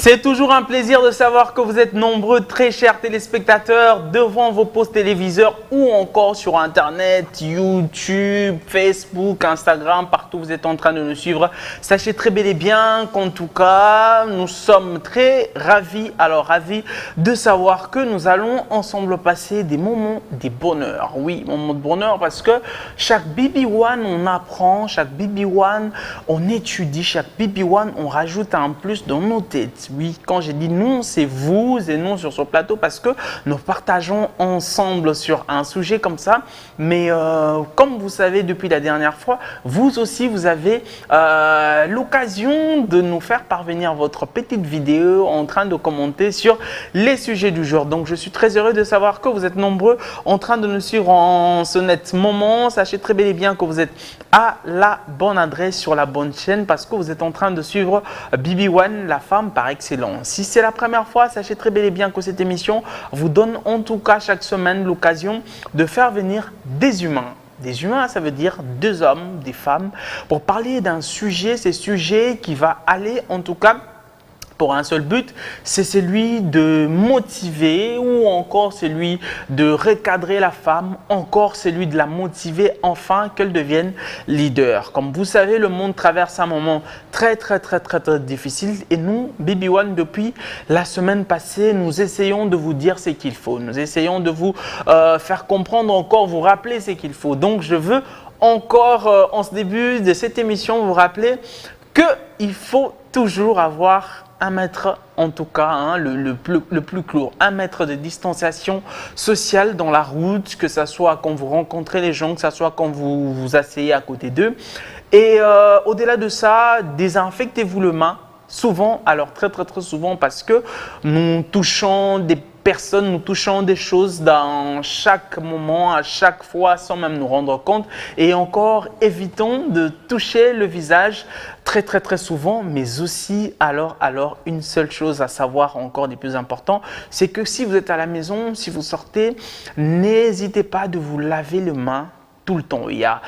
C'est toujours un plaisir de savoir que vous êtes nombreux, très chers téléspectateurs, devant vos postes téléviseurs ou encore sur Internet, YouTube, Facebook, Instagram, partout vous êtes en train de nous suivre. Sachez très bel et bien qu'en tout cas, nous sommes très ravis, de savoir que nous allons ensemble passer des moments de bonheur. Oui, moments de bonheur parce que chaque BB1, on apprend, chaque BB1, on étudie, chaque BB1, on rajoute un plus dans nos têtes. Oui, quand j'ai dit nous, c'est vous et nous sur ce plateau parce que nous partageons ensemble sur un sujet comme ça. Mais comme vous savez depuis la dernière fois, vous aussi, vous avez l'occasion de nous faire parvenir votre petite vidéo en train de commenter sur les sujets du jour. Donc, je suis très heureux de savoir que vous êtes nombreux en train de nous suivre en ce net moment. Sachez très bel et bien que vous êtes à la bonne adresse sur la bonne chaîne parce que vous êtes en train de suivre BB1, la femme par excellence. Si c'est la première fois, sachez très bel et bien que cette émission vous donne en tout cas chaque semaine l'occasion de faire venir des humains. Des humains, ça veut dire deux hommes, des femmes, pour parler d'un sujet, ces sujets qui va aller en tout cas pour un seul but, c'est celui de motiver ou encore celui de recadrer la femme, encore celui de la motiver enfin qu'elle devienne leader. Comme vous savez, le monde traverse un moment très difficile et nous, BB1, depuis la semaine passée, nous essayons de vous dire ce qu'il faut. Nous essayons de vous faire comprendre encore, vous rappeler ce qu'il faut. Donc, je veux encore, en ce début de cette émission, vous rappeler qu'il faut toujours avoir un mètre, en tout cas, le plus clos, 1 mètre de distanciation sociale dans la route, que ce soit quand vous rencontrez les gens, que ce soit quand vous vous asseyez à côté d'eux. Et au-delà de ça, désinfectez-vous les mains, souvent, alors très souvent, parce que nous touchons des personnes, nous touchons des choses dans chaque moment, à chaque fois, sans même nous rendre compte. Et encore, évitons de toucher le visage très souvent, mais aussi, alors, une seule chose à savoir encore des plus importants, c'est que si vous êtes à la maison, si vous sortez, n'hésitez pas de vous laver les mains tout le temps. Il y a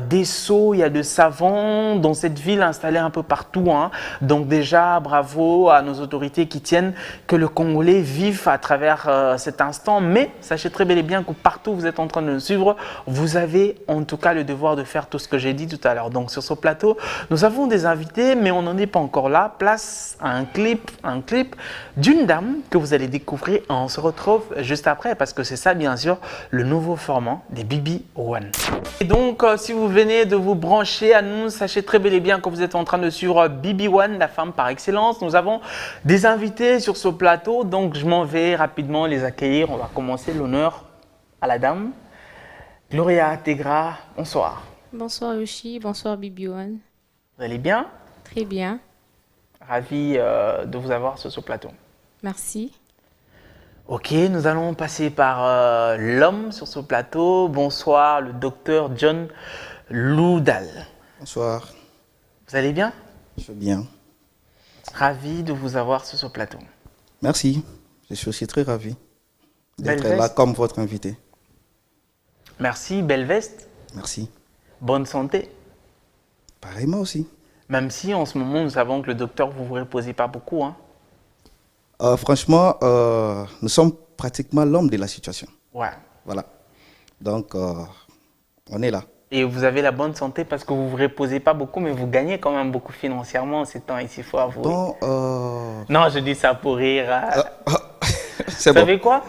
des seaux, il y a de savon dans cette ville installée un peu partout. Donc déjà, bravo à nos autorités qui tiennent que le Congolais vive à travers cet instant. Mais sachez très bel et bien que partout où vous êtes en train de nous suivre, vous avez en tout cas le devoir de faire tout ce que j'ai dit tout à l'heure. Donc sur ce plateau, nous avons des invités, mais on n'en est pas encore là. Place à un clip d'une dame que vous allez découvrir. On se retrouve juste après parce que c'est ça, bien sûr, le nouveau format des BB1. Et donc, si vous venez de vous brancher à nous, sachez très bel et bien que vous êtes en train de suivre BB1, la femme par excellence. Nous avons des invités sur ce plateau, donc je m'en vais rapidement les accueillir. On va commencer l'honneur à la dame. Gloria Tegra, bonsoir. Bonsoir Yoshi, bonsoir BB1. Vous allez bien? Très bien. Ravi de vous avoir sur ce plateau. Merci. Ok, nous allons passer par l'homme sur ce plateau. Bonsoir, le docteur John Loudal. Bonsoir. Vous allez bien? Je vais bien. Ravi de vous avoir sur ce plateau. Merci. Je suis aussi très ravi d'être Belle là veste. comme votre invité. Merci, belle veste. Merci. Bonne santé. Pareillement aussi. Même si en ce moment, nous savons que le docteur ne vous reposez pas beaucoup. Franchement, nous sommes pratiquement l'homme de la situation. Ouais. Voilà. Donc, on est là. Et vous avez la bonne santé parce que vous ne vous reposez pas beaucoup, mais vous gagnez quand même beaucoup financièrement ces temps-ci, il faut avouer. Bon, Non, je dis ça pour rire. c'est Vous bon. savez quoi?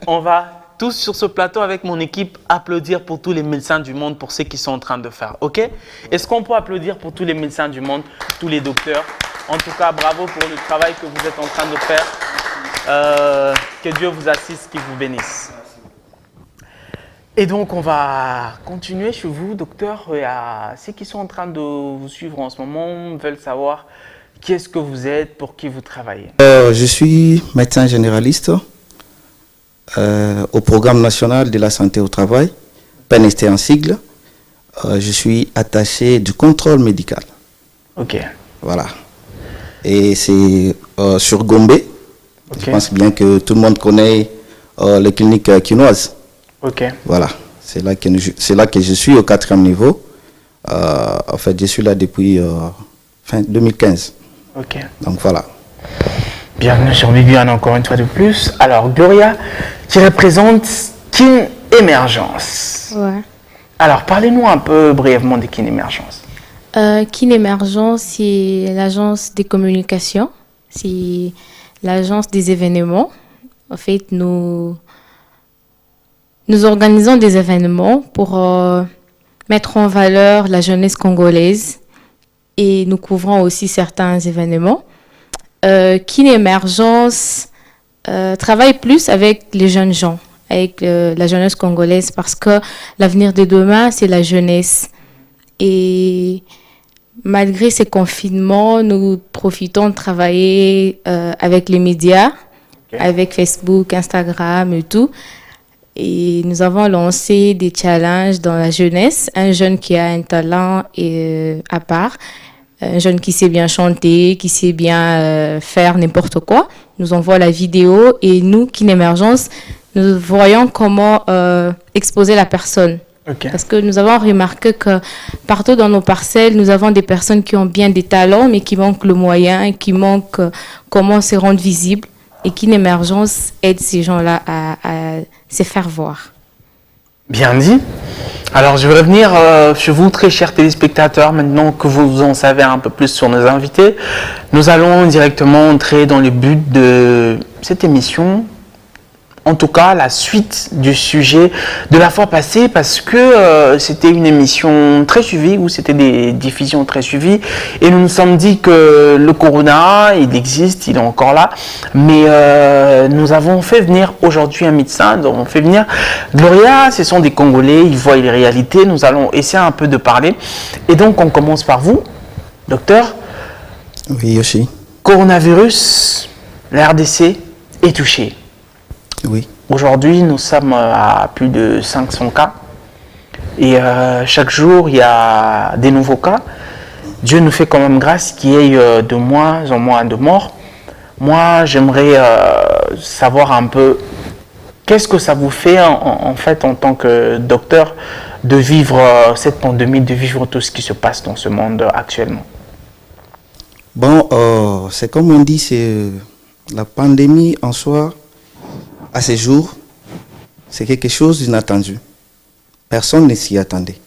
On va tous sur ce plateau avec mon équipe applaudir pour tous les médecins du monde, pour ce qu'ils sont en train de faire. Ok? Est-ce qu'on peut applaudir pour tous les médecins du monde, tous les docteurs? En tout cas, bravo pour le travail que vous êtes en train de faire. Que Dieu vous assiste, qu'il vous bénisse. Et donc, on va continuer chez vous, docteur. Ceux qui sont en train de vous suivre en ce moment veulent savoir qui est-ce que vous êtes, pour qui vous travaillez. Je suis médecin généraliste au Programme national de la santé au travail, PNST en sigle. Je suis attaché du contrôle médical. Ok. Voilà. Et c'est sur Gombe. Ok. Je pense bien que tout le monde connaît les cliniques quinoises. Ok. Voilà. C'est là que je suis au 4e niveau. En fait, je suis là depuis fin 2015. Ok. Donc voilà. Bienvenue sur Bibiane encore une fois de plus. Alors, Gloria, qui représente Kin Émergence. Ouais. Alors, parlez-nous un peu brièvement de Kin Émergence. Kin Émergence, c'est l'agence des communications, c'est l'agence des événements. En fait, nous organisons des événements pour mettre en valeur la jeunesse congolaise et nous couvrons aussi certains événements. Kin Émergence travaille plus avec les jeunes gens, avec la jeunesse congolaise, parce que l'avenir de demain, c'est la jeunesse. Et malgré ces confinements, nous profitons de travailler avec les médias, avec Facebook, Instagram et tout. Et nous avons lancé des challenges dans la jeunesse. Un jeune qui a un talent à part, un jeune qui sait bien chanter, qui sait bien faire n'importe quoi, nous envoie la vidéo et nous, Kin Émergence, nous voyons comment exposer la personne. Okay. Parce que nous avons remarqué que partout dans nos parcelles, nous avons des personnes qui ont bien des talents, mais qui manquent le moyen, qui manquent comment se rendre visibles. Et Kin Émergence aide ces gens-là à se faire voir. Bien dit. Alors, je vais revenir chez vous, très chers téléspectateurs, maintenant que vous en savez un peu plus sur nos invités. Nous allons directement entrer dans le but de cette émission. En tout cas, la suite du sujet de la fois passée, parce que c'était une émission très suivie, où c'était des diffusions très suivies, et nous nous sommes dit que le corona, il existe, il est encore là, mais nous avons fait venir aujourd'hui un médecin, nous avons fait venir Gloria, ce sont des Congolais, ils voient les réalités, nous allons essayer un peu de parler, et donc on commence par vous, docteur. Oui, Yoshi. Coronavirus, la RDC est touchée. Oui. Aujourd'hui, nous sommes à plus de 500 cas et chaque jour, il y a des nouveaux cas. Dieu nous fait quand même grâce qu'il y ait de moins en moins de morts. Moi, j'aimerais savoir un peu qu'est-ce que ça vous fait en fait en tant que docteur de vivre cette pandémie, de vivre tout ce qui se passe dans ce monde actuellement. Bon, c'est comme on dit, c'est la pandémie en soi. À ce jour, c'est quelque chose d'inattendu. Personne ne s'y attendait.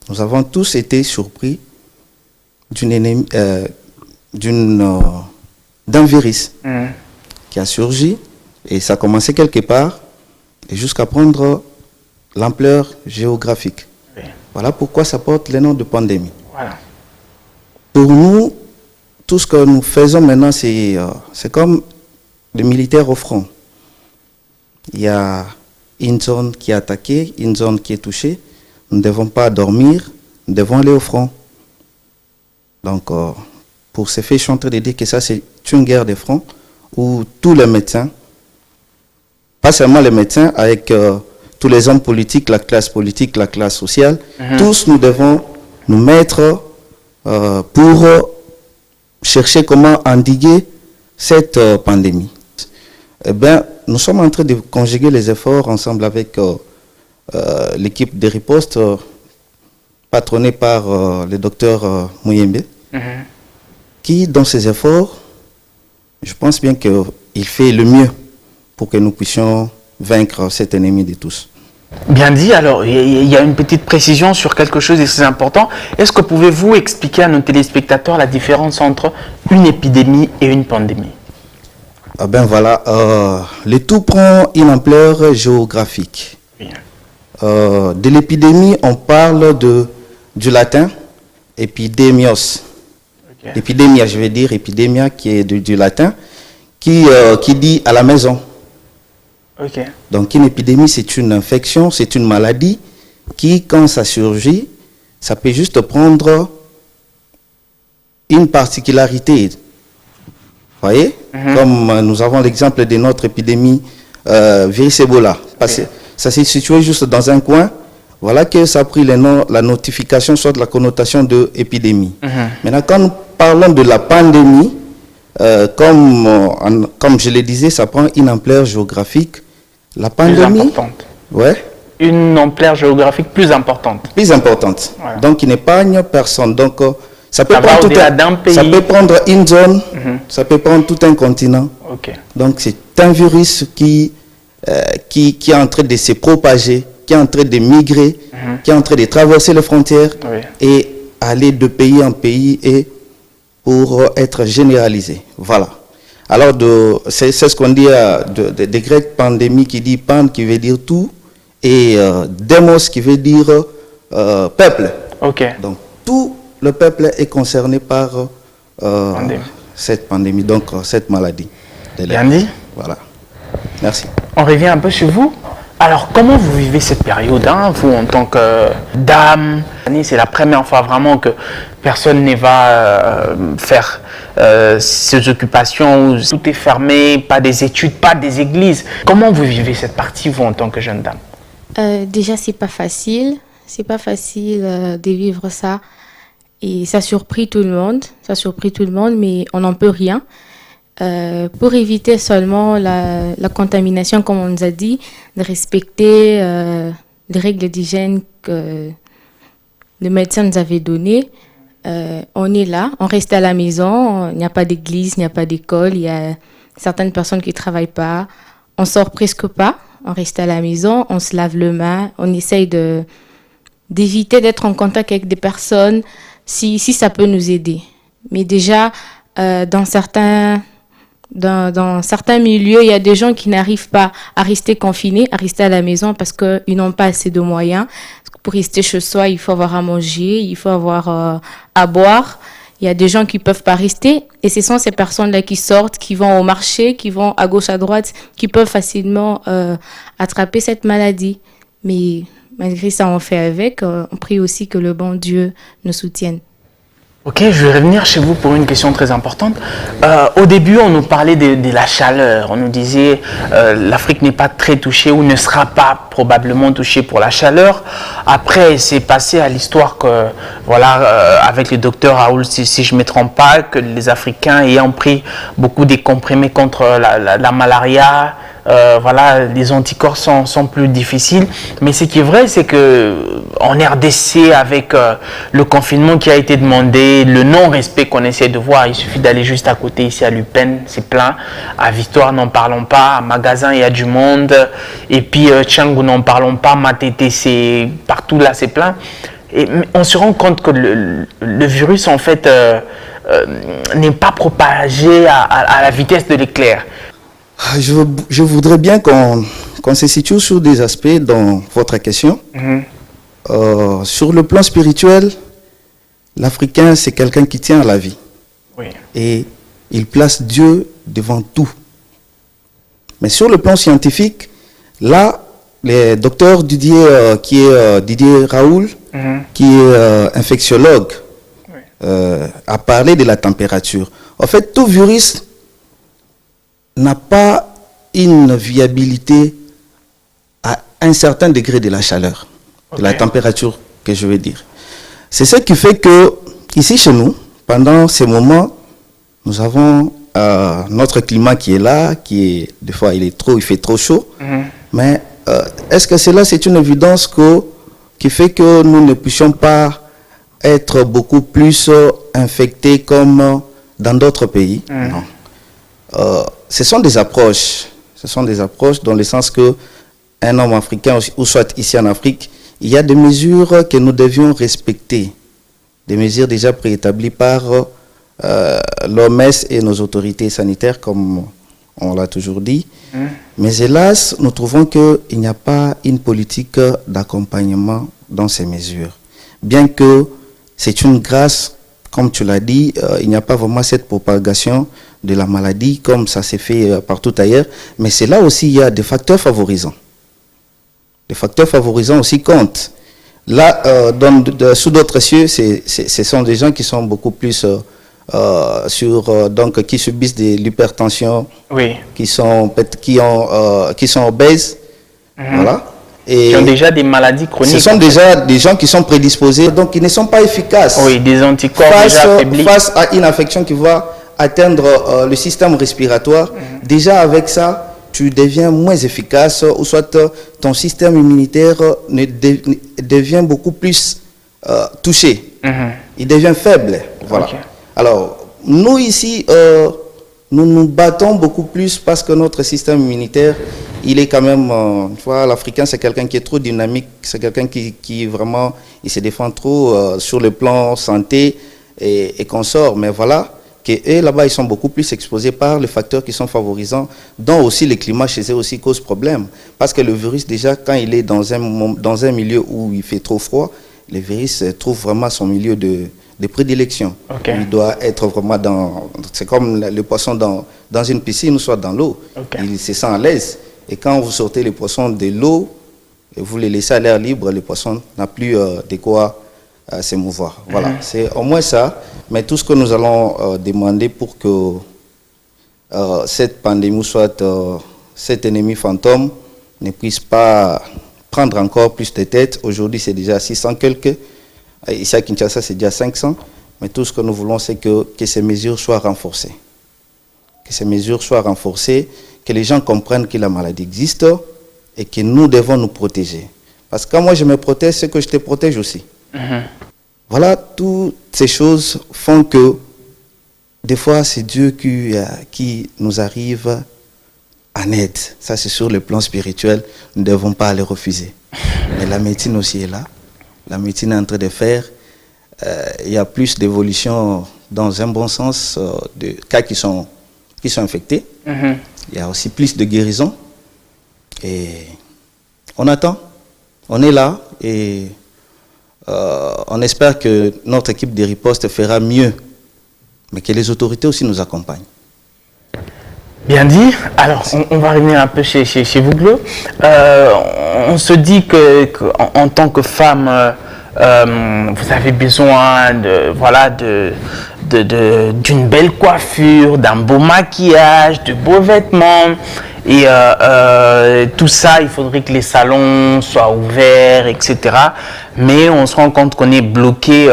Nous avons tous été surpris d'un virus qui a surgi et ça a commencé quelque part et jusqu'à prendre l'ampleur géographique. Oui. Voilà pourquoi ça porte le nom de pandémie. Voilà. Pour nous, tout ce que nous faisons maintenant, c'est comme les militaires au front. Il y a une zone qui est attaquée, une zone qui est touchée. Nous ne devons pas dormir, nous devons aller au front. Donc, pour ce fait, je suis en train de dire que ça, c'est une guerre de front où tous les médecins, pas seulement les médecins, avec tous les hommes politiques, la classe sociale, tous nous devons nous mettre pour chercher comment endiguer cette pandémie. Eh bien, nous sommes en train de conjuguer les efforts ensemble avec l'équipe de riposte patronnée par le docteur Mouyembe, qui, dans ses efforts, je pense bien qu'il fait le mieux pour que nous puissions vaincre cet ennemi de tous. Bien dit. Alors, il y a une petite précision sur quelque chose de très important. Est-ce que pouvez-vous expliquer à nos téléspectateurs la différence entre une épidémie et une pandémie? Ah ben voilà, le tout prend une ampleur géographique. De l'épidémie, on parle du latin epidemios. Okay. Épidémia, je vais dire, épidémia qui est du latin, qui dit à la maison. Okay. Donc une épidémie, c'est une infection, c'est une maladie qui, quand ça surgit, ça peut juste prendre une particularité. Vous voyez, comme nous avons l'exemple de notre épidémie virus Ebola. Parce que ça s'est situé juste dans un coin. Voilà que ça a pris le nom, la notification, soit la connotation de épidémie. Maintenant, quand nous parlons de la pandémie, comme je le disais, ça prend une ampleur géographique. La pandémie, plus importante. Ouais. Une ampleur géographique plus importante. Plus importante. Voilà. Donc, il n'épargne personne. Donc, ça peut prendre une zone. Ça peut prendre tout un continent. Ok. Donc, c'est un virus qui est en train de se propager, qui est en train de migrer, qui est en train de traverser les frontières et aller de pays en pays et pour être généralisé. Voilà. Alors, c'est ce qu'on dit des Grecs, pandémie qui dit pan, qui veut dire tout, et demos qui veut dire peuple. Ok. Donc, tout le peuple est concerné par cette pandémie, donc cette maladie. Bien dit. Voilà. Merci. On revient un peu sur vous. Alors, comment vous vivez cette période, hein, vous, en tant que dame? C'est la première fois vraiment que personne ne va faire ses occupations, où tout est fermé, pas des études, pas des églises. Comment vous vivez cette partie, vous, en tant que jeune dame? Déjà, c'est pas facile. C'est pas facile de vivre ça. Et ça surprit tout le monde. Ça surprit tout le monde, mais on n'en peut rien. Pour éviter seulement la contamination, comme on nous a dit, de respecter les règles d'hygiène que le médecin nous avait données. On est là, on reste à la maison, il n'y a pas d'église, il n'y a pas d'école, il y a certaines personnes qui ne travaillent pas, on sort presque pas, on reste à la maison, on se lave les mains, on essaye d'éviter d'être en contact avec des personnes si ça peut nous aider. Mais déjà, dans certains milieux, il y a des gens qui n'arrivent pas à rester confinés, à rester à la maison parce qu'ils n'ont pas assez de moyens. Pour rester chez soi, il faut avoir à manger, il faut avoir à boire. Il y a des gens qui ne peuvent pas rester. Et ce sont ces personnes-là qui sortent, qui vont au marché, qui vont à gauche, à droite, qui peuvent facilement attraper cette maladie. Mais malgré ça, on fait avec. On prie aussi que le bon Dieu nous soutienne. Ok, je vais revenir chez vous pour une question très importante. Au début, on nous parlait de la chaleur. On nous disait l'Afrique n'est pas très touchée ou ne sera pas probablement touchée pour la chaleur. Après, c'est passé à l'histoire que, voilà, avec le docteur Raoul, si je ne me trompe pas, que les Africains ayant pris beaucoup des comprimés contre la malaria, voilà, les anticorps sont plus difficiles. Mais ce qui est vrai, c'est que en RDC, avec le confinement qui a été demandé, le non-respect qu'on essaie de voir, il suffit d'aller juste à côté, ici à Lupin, c'est plein. À Victoire, n'en parlons pas. À Magasin, il y a du monde. Et puis, Tchangou, n'en parlons pas. Matete, c'est partout là, c'est plein. Et on se rend compte que le virus, en fait, n'est pas propagé à la vitesse de l'éclair. Je voudrais bien qu'on se situe sur des aspects dans votre question. Sur le plan spirituel, l'Africain, c'est quelqu'un qui tient à la vie. Oui. Et il place Dieu devant tout. Mais sur le plan scientifique, là, le docteur Didier Raoul, qui est infectiologue, a parlé de la température. En fait, tout virus n'a pas une viabilité à un certain degré de la chaleur, de la température que je veux dire. C'est ce qui fait que, ici chez nous, pendant ces moments, nous avons notre climat qui est là, des fois il fait trop chaud, mais est-ce que cela c'est une évidence qui fait que nous ne puissions pas être beaucoup plus infectés comme dans d'autres pays? Non. Ce sont des approches dans le sens que un homme africain, ou soit ici en Afrique, il y a des mesures que nous devions respecter, des mesures déjà préétablies par l'OMS et nos autorités sanitaires, comme on l'a toujours dit. Mais hélas, nous trouvons qu'il n'y a pas une politique d'accompagnement dans ces mesures. Bien que c'est une grâce, comme tu l'as dit, il n'y a pas vraiment cette propagation de la maladie comme ça s'est fait partout ailleurs, mais c'est là aussi il y a des facteurs favorisants. Les facteurs favorisants aussi comptent. Là, sous d'autres cieux, ce sont des gens qui sont beaucoup plus donc qui subissent de l'hypertension, qui sont obèses, voilà. Et qui ont déjà des maladies chroniques. Ce sont déjà des gens qui sont prédisposés, donc qui ne sont pas efficaces. Oui, des anticorps déjà affaiblis. Face à une infection qui va atteindre le système respiratoire, déjà avec ça, tu deviens moins efficace, ou soit ton système immunitaire devient beaucoup plus touché. Il devient faible. Voilà. Alors, nous ici, nous nous battons beaucoup plus parce que notre système immunitaire, il est quand même, tu vois, l'Africain, c'est quelqu'un qui est trop dynamique, c'est quelqu'un qui vraiment, il se défend trop sur le plan santé et qu'on sort. Mais voilà, eux, là-bas, ils sont beaucoup plus exposés par les facteurs qui sont favorisants, dont aussi le climat chez eux aussi cause problème. Parce que le virus, déjà, quand il est dans un milieu où il fait trop froid, le virus trouve vraiment son milieu de prédilection. Okay. Il doit être vraiment dans... C'est comme le poisson dans une piscine ou soit dans l'eau. Okay. Il se sent à l'aise. Et quand vous sortez les poissons de l'eau et vous les laissez à l'air libre, le poisson n'a plus de quoi se mouvoir. Voilà, c'est au moins ça. Mais tout ce que nous allons demander pour que cette pandémie, soit cet ennemi fantôme, ne puisse pas prendre encore plus de tête. Aujourd'hui, c'est déjà 600 quelques. Ici à Kinshasa, c'est déjà 500. Mais tout ce que nous voulons, c'est que ces mesures soient renforcées. Que ces mesures soient renforcées, que les gens comprennent que la maladie existe et que nous devons nous protéger. Parce que quand moi je me protège, c'est que je te protège aussi. Voilà, toutes ces choses font que des fois, c'est Dieu qui nous arrive en aide. Ça, c'est sur le plan spirituel. Nous ne devons pas les refuser. Mais la médecine aussi est là. La médecine est en train de faire. Il y a plus d'évolution dans un bon sens de cas qui sont infectés. Il y a aussi plus de guérison. Et on attend. On est là et on espère que notre équipe de riposte fera mieux, mais que les autorités aussi nous accompagnent. Bien dit. Alors, on va revenir un peu chez vous, Glo. On se dit qu'en tant que femme, vous avez besoin d'une belle coiffure, d'un beau maquillage, de beaux vêtements. Et tout ça, il faudrait que les salons soient ouverts, etc. Mais on se rend compte qu'on est bloqué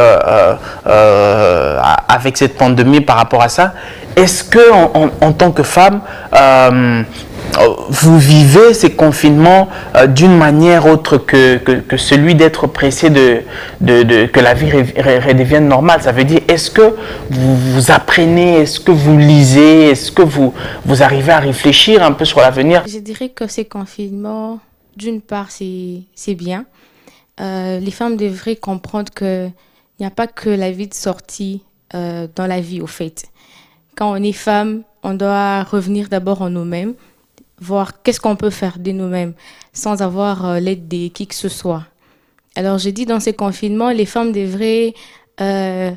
avec cette pandémie par rapport à ça. Est-ce que, en tant que femme, vous vivez ces confinements d'une manière autre que celui d'être pressé que la vie redevienne normale? Ça veut dire, est-ce que vous apprenez, est-ce que vous lisez, est-ce que vous arrivez à réfléchir un peu sur l'avenir? Je dirais que ces confinements, d'une part, c'est bien. Les femmes devraient comprendre qu'il n'y a pas que la vie de sortie dans la vie, au fait. Quand on est femme, on doit revenir d'abord en nous-mêmes, voir qu'est-ce qu'on peut faire de nous-mêmes sans avoir l'aide de qui que ce soit. Alors, je dis dans ces confinements, les femmes devraient faire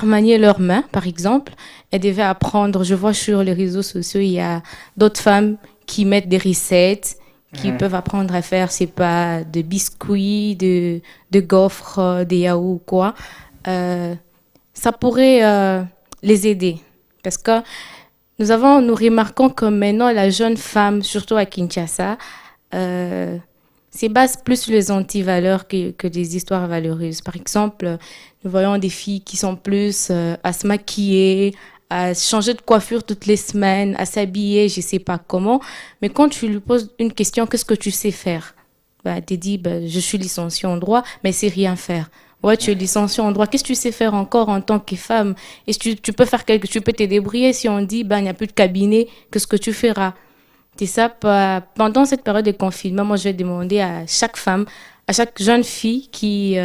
manier leurs mains, par exemple. Elles devaient apprendre, je vois sur les réseaux sociaux, il y a d'autres femmes qui mettent des recettes, qui peuvent apprendre à faire, c'est pas de biscuits, de gaufres, des yaourts ou quoi. Ça pourrait les aider. Parce que nous remarquons que maintenant, la jeune femme, surtout à Kinshasa, c'est base plus les anti-valeurs que des histoires valeureuses. Par exemple, nous voyons des filles qui sont plus à se maquiller, à changer de coiffure toutes les semaines, à s'habiller, je ne sais pas comment. Mais quand tu lui poses une question, qu'est-ce que tu sais faire? Elle te dit, je suis licenciée en droit, mais c'est rien faire. Ouais, tu es licenciée en droit. Qu'est-ce que tu sais faire encore en tant que femme? Et tu peux faire tu peux te débrouiller si on dit, il n'y a plus de cabinet, qu'est-ce que tu feras? C'est ça, pendant cette période de confinement, moi, je vais demander à chaque femme, à chaque jeune fille qui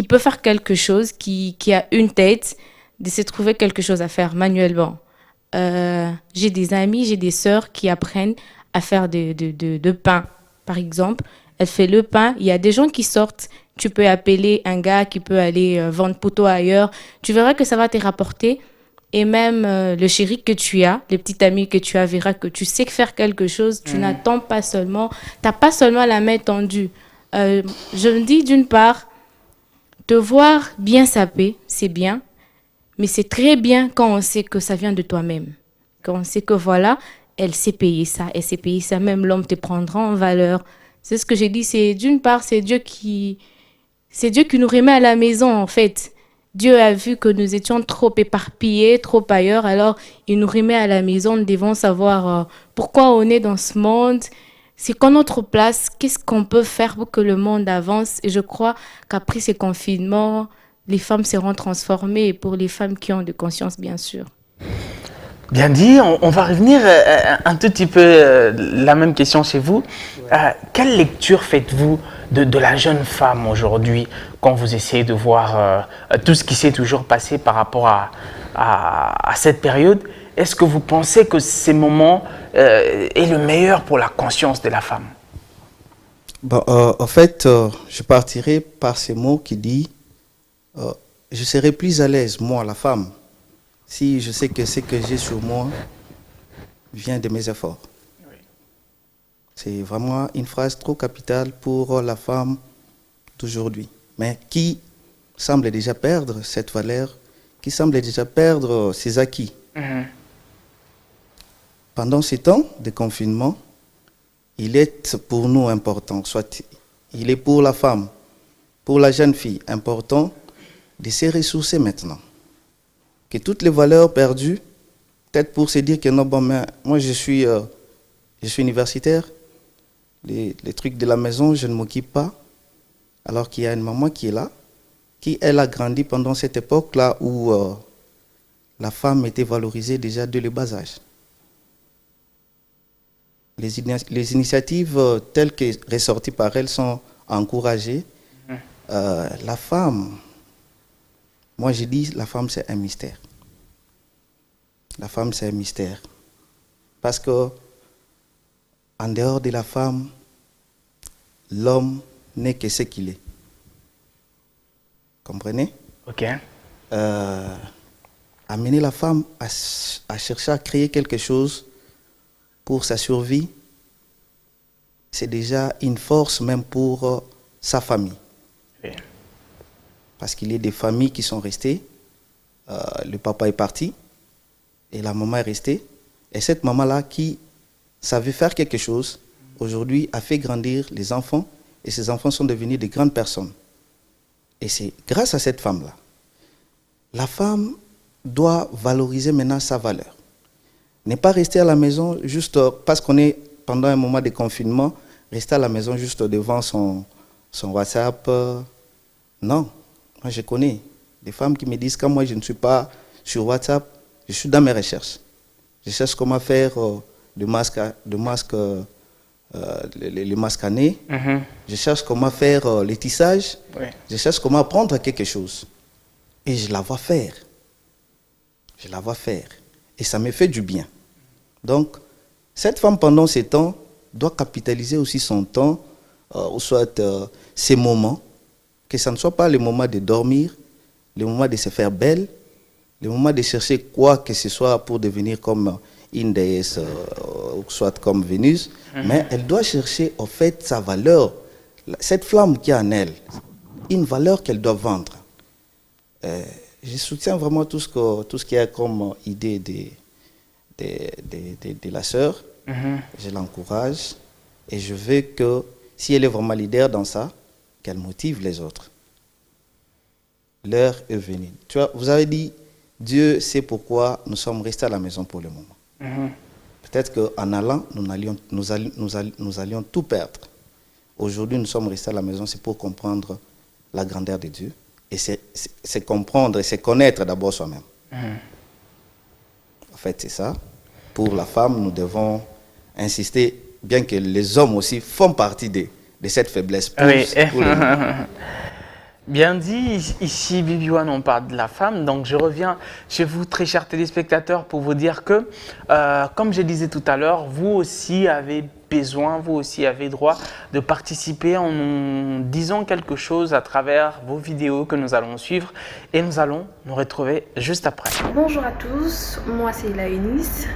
peut faire quelque chose, qui a une tête, de se trouver quelque chose à faire manuellement. J'ai des amis, j'ai des sœurs qui apprennent à faire de pain, par exemple. Elle fait le pain. Il y a des gens qui sortent. Tu peux appeler un gars qui peut aller vendre pour toi ailleurs. Tu verras que ça va te rapporter. Et même le chéri que tu as, le petit ami que tu as, verra que tu sais faire quelque chose. Tu n'attends pas seulement. Tu n'as pas seulement la main tendue. Je me dis d'une part, te voir bien saper, c'est bien. Mais c'est très bien quand on sait que ça vient de toi-même. Quand on sait que voilà, elle sait payer ça. Elle sait payer ça. Même l'homme te prendra en valeur. C'est ce que j'ai dit. C'est d'une part, c'est Dieu qui nous remet à la maison, en fait. Dieu a vu que nous étions trop éparpillés, trop ailleurs. Alors, il nous remet à la maison. Nous devons savoir pourquoi on est dans ce monde. C'est quoi notre place? Qu'est-ce qu'on peut faire pour que le monde avance? Et je crois qu'après ces confinements, les femmes seront transformées. Et pour les femmes qui ont de conscience, bien sûr. Bien dit, on va revenir un tout petit peu la même question chez vous. Quelle lecture faites-vous de la jeune femme aujourd'hui quand vous essayez de voir tout ce qui s'est toujours passé par rapport à cette période? Est-ce que vous pensez que ces moments est le meilleur pour la conscience de la femme? Bon, en fait, je partirai par ces mots qui disent je serai plus à l'aise, moi, la femme, si je sais que ce que j'ai sur moi vient de mes efforts. Oui. C'est vraiment une phrase trop capitale pour la femme d'aujourd'hui, mais qui semble déjà perdre cette valeur, qui semble déjà perdre ses acquis. Mm-hmm. Pendant ces temps de confinement, il est pour nous important, soit il est pour la femme, pour la jeune fille, important de se ressourcer maintenant. Que toutes les valeurs perdues, peut-être pour se dire que non, bon, mais moi je suis universitaire, les trucs de la maison, je ne m'occupe pas, alors qu'il y a une maman qui est là, qui elle a grandi pendant cette époque-là où la femme était valorisée déjà dès le bas âge. Les initiatives telles que ressorties par elle sont encouragées. La femme, moi je dis, la femme c'est un mystère. La femme c'est un mystère. Parce que en dehors de la femme, l'homme n'est que ce qu'il est. Comprenez? Ok. Amener la femme à chercher à créer quelque chose pour sa survie, c'est déjà une force même pour sa famille. Oui. Parce qu'il y a des familles qui sont restées, le papa est parti et la maman est restée. Et cette maman-là qui savait faire quelque chose, aujourd'hui a fait grandir les enfants et ces enfants sont devenus de grandes personnes. Et c'est grâce à cette femme-là. La femme doit valoriser maintenant sa valeur. Ne pas rester à la maison juste parce qu'on est pendant un moment de confinement, rester à la maison juste devant son WhatsApp. Non, moi je connais des femmes qui me disent quand moi je ne suis pas sur WhatsApp, je suis dans mes recherches. Je cherche comment faire le masque à nez. Mm-hmm. Je cherche comment faire les tissages. Oui. Je cherche comment apprendre quelque chose. Et je la vois faire. Je la vois faire. Et ça me fait du bien. Donc, cette femme, pendant ces temps, doit capitaliser aussi son temps, ou soit ses moments, que ça ne soit pas le moment de dormir, le moment de se faire belle, le moment de chercher quoi que ce soit pour devenir comme une déesse, ou soit comme Vénus, mais elle doit chercher, en fait, sa valeur, cette flamme qui est en elle, une valeur qu'elle doit vendre. Je soutiens vraiment tout ce qui est comme idée de la sœur. Je l'encourage et je veux que si elle est vraiment leader dans ça, qu'elle motive les autres. L'heure est venue. Tu vois, vous avez dit, Dieu sait pourquoi nous sommes restés à la maison pour le moment. Peut-être qu'en allant, nous allions tout perdre. Aujourd'hui, nous sommes restés à la maison, c'est pour comprendre la grandeur de Dieu. Et c'est comprendre et c'est connaître d'abord soi-même. En fait, c'est ça. Pour la femme, nous devons insister, bien que les hommes aussi font partie de cette faiblesse. Oui. Bien dit, ici Bibi One, on parle de la femme, donc je reviens chez vous très chers téléspectateurs pour vous dire que, comme je disais tout à l'heure, vous aussi avez besoin, vous aussi avez droit de participer en nous disant quelque chose à travers vos vidéos que nous allons suivre et nous allons nous retrouver juste après. Bonjour à tous, moi c'est Eunice.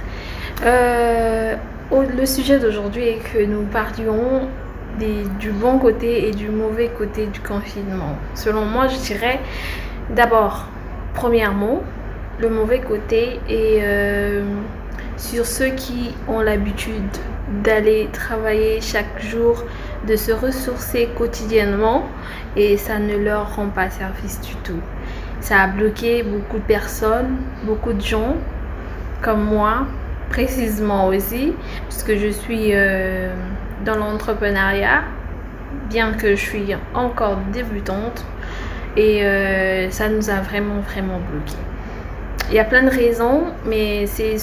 Le sujet d'aujourd'hui est que nous parlions du bon côté et du mauvais côté du confinement. Selon moi, je dirais d'abord, premièrement, le mauvais côté est sur ceux qui ont l'habitude d'aller travailler chaque jour, de se ressourcer quotidiennement et ça ne leur rend pas service du tout. Ça a bloqué beaucoup de personnes, beaucoup de gens comme moi, précisément aussi, puisque je suis dans l'entrepreneuriat, bien que je suis encore débutante, et ça nous a vraiment bloqué. Il y a plein de raisons, mais c'est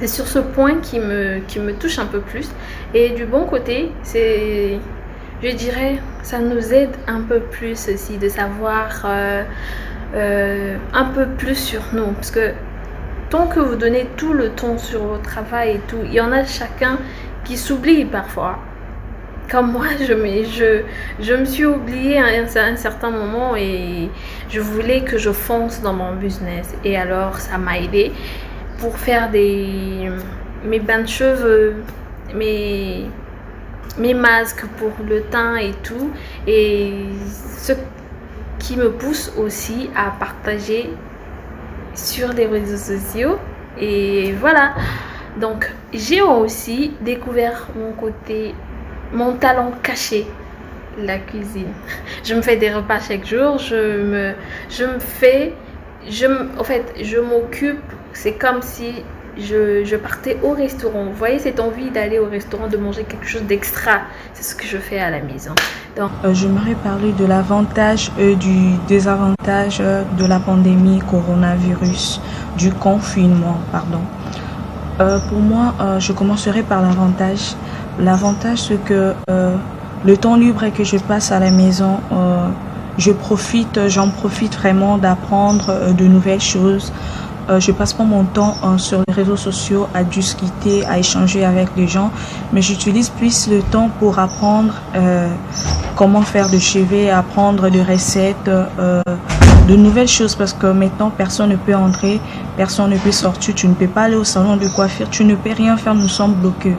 sur ce point qui me touche un peu plus. Et du bon côté, je dirais, ça nous aide un peu plus aussi de savoir un peu plus sur nous. Parce que tant que vous donnez tout le temps sur votre travail et tout, il y en a chacun qui s'oublie parfois. Comme moi, je me suis oubliée à un certain moment et je voulais que je fonce dans mon business. Et alors, ça m'a aidé pour faire mes bains de cheveux, mes masques pour le teint et tout. Et ce qui me pousse aussi à partager sur les réseaux sociaux. Et voilà. Donc, j'ai aussi découvert mon talent caché, la cuisine. Je me fais des repas chaque jour. En fait, je m'occupe. C'est comme si je partais au restaurant. Vous voyez cette envie d'aller au restaurant, de manger quelque chose d'extra. C'est ce que je fais à la maison. Donc, j'aimerais parler de l'avantage et du désavantage de la pandémie coronavirus, du confinement, pardon. Pour moi, je commencerai par l'avantage. L'avantage, c'est que le temps libre que je passe à la maison, j'en profite vraiment d'apprendre de nouvelles choses. Je passe pas mon temps sur les réseaux sociaux à discuter, à échanger avec les gens, mais j'utilise plus le temps pour apprendre comment faire de chevet, apprendre des recettes, de nouvelles choses, parce que maintenant personne ne peut entrer, personne ne peut sortir, tu ne peux pas aller au salon de coiffure, tu ne peux rien faire, nous sommes bloqués.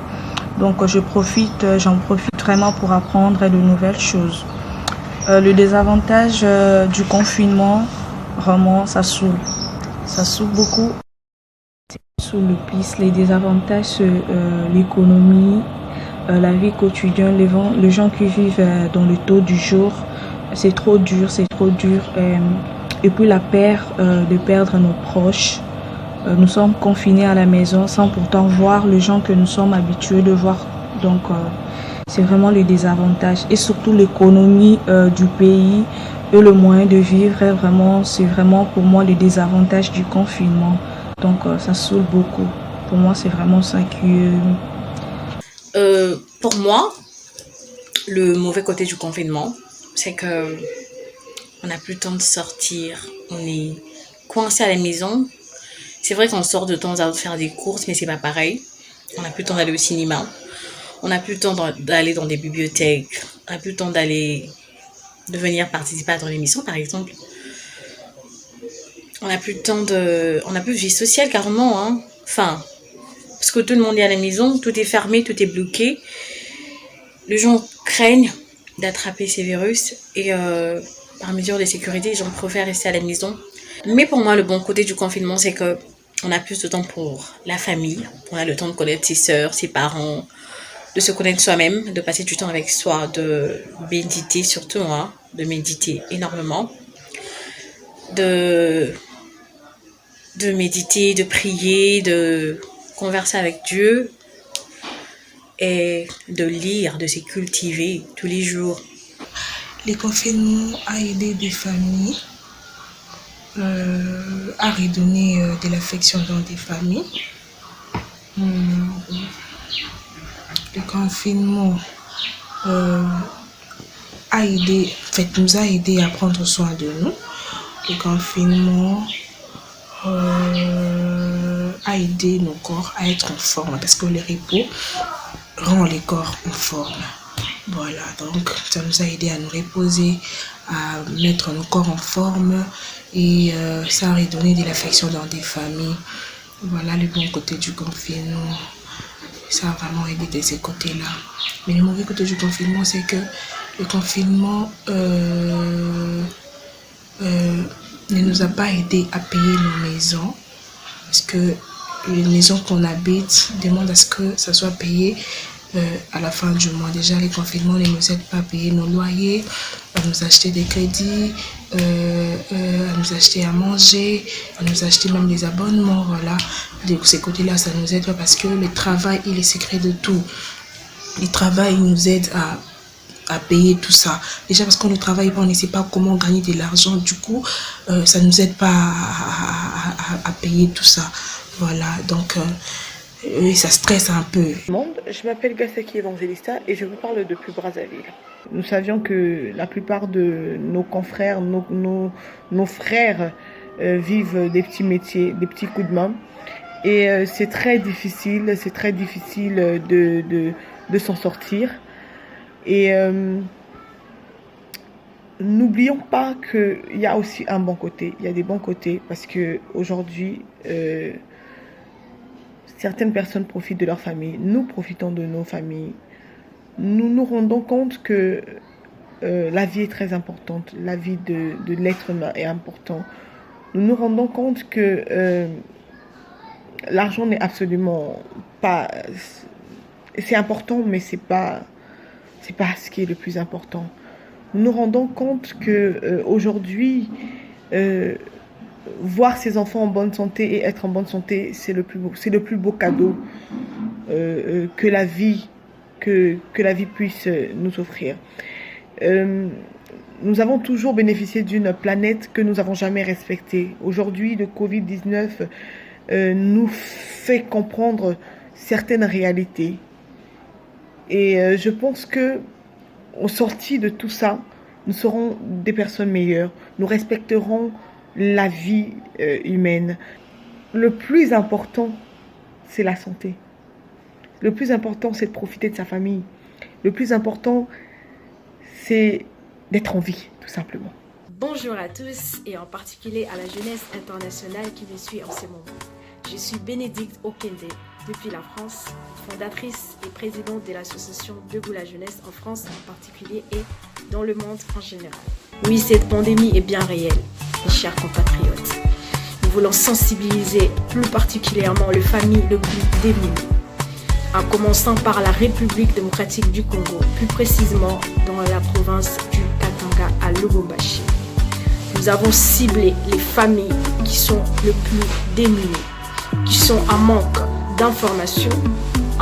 Donc j'en profite vraiment pour apprendre de nouvelles choses. Le désavantage du confinement, vraiment, ça saoule beaucoup. Sous le plus, les désavantages, c'est l'économie, la vie quotidienne, les gens qui vivent dans le taux du jour, c'est trop dur. Et puis la peur de perdre nos proches. Nous sommes confinés à la maison sans pourtant voir les gens que nous sommes habitués de voir. Donc c'est vraiment le désavantage. Et surtout l'économie du pays et le moyen de vivre, c'est vraiment pour moi le désavantage du confinement. Donc ça saoule beaucoup. Pour moi, c'est vraiment ça qui... Pour moi, le mauvais côté du confinement, c'est que on n'a plus le temps de sortir. On est coincé à la maison. C'est vrai qu'on sort de temps à autre faire des courses, mais c'est pas pareil. On n'a plus le temps d'aller au cinéma. On n'a plus le temps d'aller dans des bibliothèques. On n'a plus le temps de venir participer à ton émission, par exemple. On n'a plus de vie sociale, carrément, hein. Enfin, parce que tout le monde est à la maison, tout est fermé, tout est bloqué. Les gens craignent d'attraper ces virus et par mesure de sécurité, les gens préfèrent rester à la maison. Mais pour moi, le bon côté du confinement, c'est que on a plus de temps pour la famille. On a le temps de connaître ses sœurs, ses parents, de se connaître soi-même, de passer du temps avec soi, de méditer surtout, hein, de méditer énormément, de méditer, de prier, de converser avec Dieu et de lire, de se cultiver tous les jours. Le confinement a aidé des familles à redonner de l'affection dans des familles. Le confinement nous a aidé à prendre soin de nous. Le confinement a aidé nos corps à être en forme parce que le repos rend les corps en forme. Voilà, donc ça nous a aidé à nous reposer, à mettre nos corps en forme et ça a redonné de l'affection dans des familles. Voilà le bon côté du confinement. Ça a vraiment aidé de ces côtés-là. Mais le mauvais côté du confinement, c'est que le confinement ne nous a pas aidé à payer nos maisons. Parce que les maisons qu'on habite demandent à ce que ça soit payé à la fin du mois. Déjà, les confinements ne nous aident pas à payer nos loyers, à nous acheter des crédits, à nous acheter à manger, à nous acheter même des abonnements. Voilà. De ces côtés-là, ça nous aide pas parce que le travail est le secret de tout. Le travail nous aide à à payer tout ça. Déjà parce qu'on ne travaille pas, on ne sait pas comment gagner de l'argent. Du coup, ça ne nous aide pas à payer tout ça. Voilà, donc ça stresse un peu. Je m'appelle Gassaki Evangelista et je vous parle depuis Brazzaville. Nous savions que la plupart de nos confrères, nos frères vivent des petits métiers, des petits coups de main. Et c'est très difficile de s'en sortir. Et n'oublions pas qu'il y a aussi un bon côté. Il y a des bons côtés parce qu'aujourd'hui, certaines personnes profitent de leur famille. Nous profitons de nos familles. Nous nous rendons compte que la vie est très importante. La vie de l'être humain est importante. Nous nous rendons compte que l'argent n'est absolument pas... C'est important, mais c'est pas ce qui est le plus important. Nous nous rendons compte qu'aujourd'hui, voir ses enfants en bonne santé et être en bonne santé, c'est le plus beau cadeau que la vie puisse nous offrir. Nous avons toujours bénéficié d'une planète que nous n'avons jamais respectée. Aujourd'hui, le Covid-19 nous fait comprendre certaines réalités. Et je pense qu'au sorti de tout ça, nous serons des personnes meilleures. Nous respecterons la vie humaine. Le plus important, c'est la santé. Le plus important, c'est de profiter de sa famille. Le plus important, c'est d'être en vie, tout simplement. Bonjour à tous et en particulier à la jeunesse internationale qui me suit en ce moment. Je suis Bénédicte Okende, depuis la France, fondatrice et présidente de l'association Debout la jeunesse en France en particulier et dans le monde en général. Oui, cette pandémie est bien réelle, mes chers compatriotes. Nous voulons sensibiliser plus particulièrement les familles les plus démunies, en commençant par la République démocratique du Congo, plus précisément dans la province du Katanga à Lubumbashi. Nous avons ciblé les familles qui sont les plus démunies, qui sont en manque d'informations,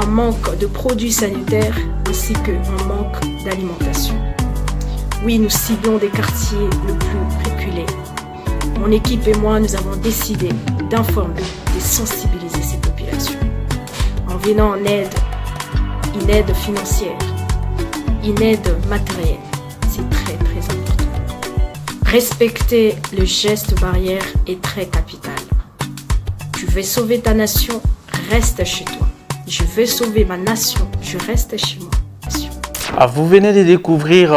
en manque de produits sanitaires ainsi qu'en manque d'alimentation. Oui, nous ciblons des quartiers les plus reculés. Mon équipe et moi, nous avons décidé d'informer, de sensibiliser ces populations en venant en aide, une aide financière, une aide matérielle. C'est très très important. Respecter le geste barrière est très capital. Tu veux sauver ta nation, reste chez toi. Je veux sauver ma nation, je reste chez moi. Vous venez de découvrir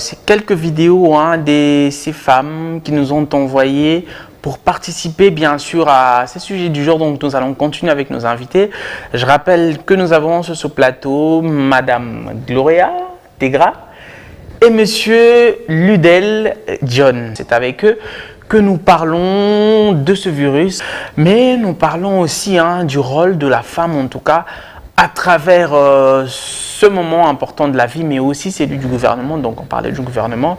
ces quelques vidéos de ces femmes qui nous ont envoyées pour participer bien sûr à ces sujets du jour. Donc nous allons continuer avec nos invités. Je rappelle que nous avons sur ce plateau Madame Gloria Tegra et Monsieur Ludel John. C'est avec eux que nous parlons de ce virus, mais nous parlons aussi du rôle de la femme, en tout cas, à travers ce moment important de la vie, mais aussi celui du gouvernement. Donc, on parlait du gouvernement.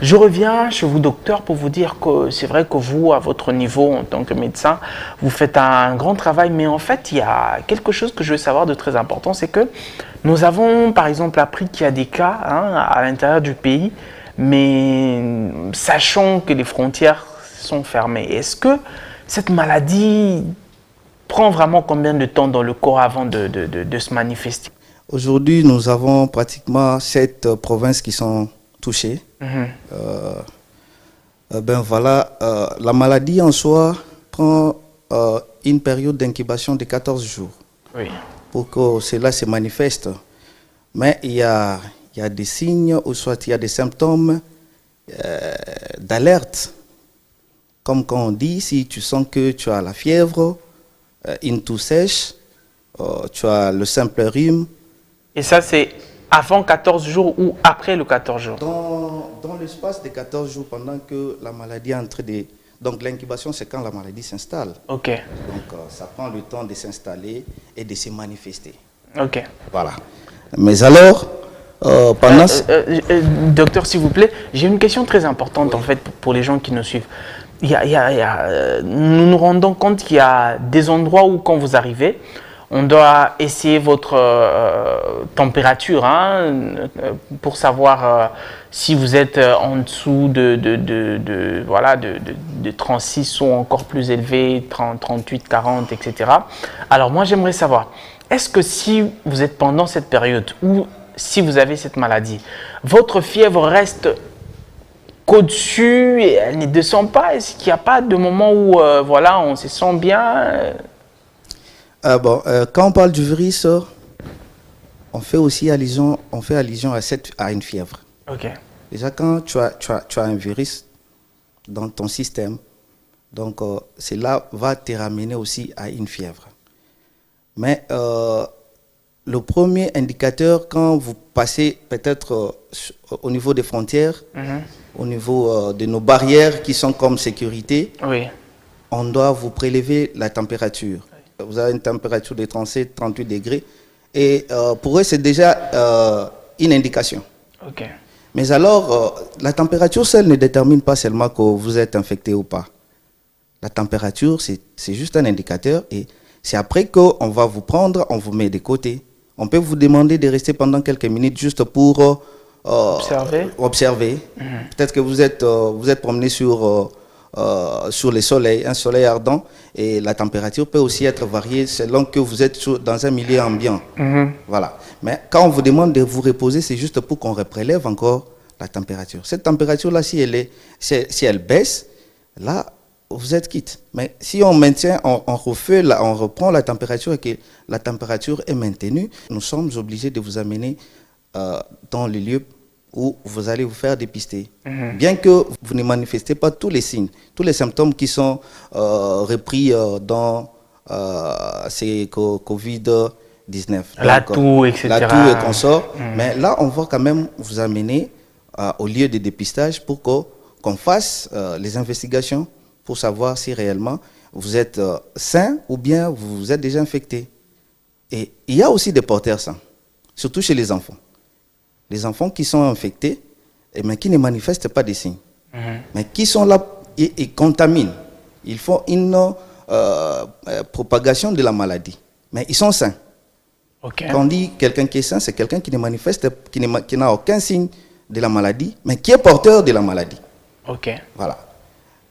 Je reviens chez vous, docteur, pour vous dire que c'est vrai que vous, à votre niveau, en tant que médecin, vous faites un grand travail, mais en fait, il y a quelque chose que je veux savoir de très important, c'est que nous avons, par exemple, appris qu'il y a des cas à l'intérieur du pays, mais sachant que les frontières sont fermées. Est-ce que cette maladie prend vraiment combien de temps dans le corps avant de se manifester? Aujourd'hui, nous avons pratiquement 7 provinces qui sont touchées. La maladie en soi prend une période d'incubation de 14 jours pour que cela se manifeste. Mais il y a des signes ou soit il y a des symptômes d'alerte. Comme quand on dit, si tu sens que tu as la fièvre, une toux sèche, tu as le simple rhume. Et ça, c'est avant 14 jours ou après le 14 jours? Dans l'espace de 14 jours, pendant que la maladie est en train de... Donc l'incubation, c'est quand la maladie s'installe. Ok. Donc ça prend le temps de s'installer et de se manifester. Ok. Voilà. Mais alors, pendant... docteur, s'il vous plaît, j'ai une question très importante en fait pour les gens qui nous suivent. Nous nous rendons compte qu'il y a des endroits où quand vous arrivez, on doit essayer votre température pour savoir si vous êtes en dessous de 36 ou encore plus élevé, 30, 38, 40, etc. Alors moi j'aimerais savoir, est-ce que si vous êtes pendant cette période ou si vous avez cette maladie, votre fièvre reste qu'au-dessus et elle ne descend pas? Est-ce qu'il n'y a pas de moment où on se sent bien? Quand on parle du virus, on fait aussi allusion, à une fièvre. Ok. Déjà, quand tu as un virus dans ton système, donc cela va te ramener aussi à une fièvre. Mais le premier indicateur, quand vous passez peut-être au niveau des frontières, au niveau de nos barrières qui sont comme sécurité, oui, on doit vous prélever la température. Vous avez une température de 37, 38 degrés. Et pour eux, c'est déjà une indication. Ok. Mais alors, la température seule ne détermine pas seulement que vous êtes infecté ou pas. La température, c'est juste un indicateur. Et c'est après qu'on va vous prendre, on vous met de côté. On peut vous demander de rester pendant quelques minutes juste pour observer. Peut-être que vous êtes promené sur le soleil, un soleil ardent, et la température peut aussi être variée selon que vous êtes dans un milieu ambiant. Voilà. Mais quand on vous demande de vous reposer, c'est juste pour qu'on prélève encore la température. Cette température-là, si elle baisse, là, vous êtes quitte. Mais si on maintient, on reprend la température et que la température est maintenue, nous sommes obligés de vous amener dans les lieux où vous allez vous faire dépister. Bien que vous ne manifestez pas tous les signes, tous les symptômes qui sont repris dans ces Covid-19. La toux, etc. La toux et consorts. Mais là, on va quand même vous amener au lieu de dépistage pour qu'on fasse les investigations pour savoir si réellement vous êtes sain ou bien vous êtes déjà infecté. Et il y a aussi des porteurs sains, surtout chez les enfants. Les enfants qui sont infectés, mais qui ne manifestent pas des signes, mais qui sont là et contaminent. Ils font une propagation de la maladie, mais ils sont sains. Okay. Quand on dit quelqu'un qui est sain, c'est quelqu'un qui ne manifeste, qui n'a aucun signe de la maladie, mais qui est porteur de la maladie. Ok. Voilà.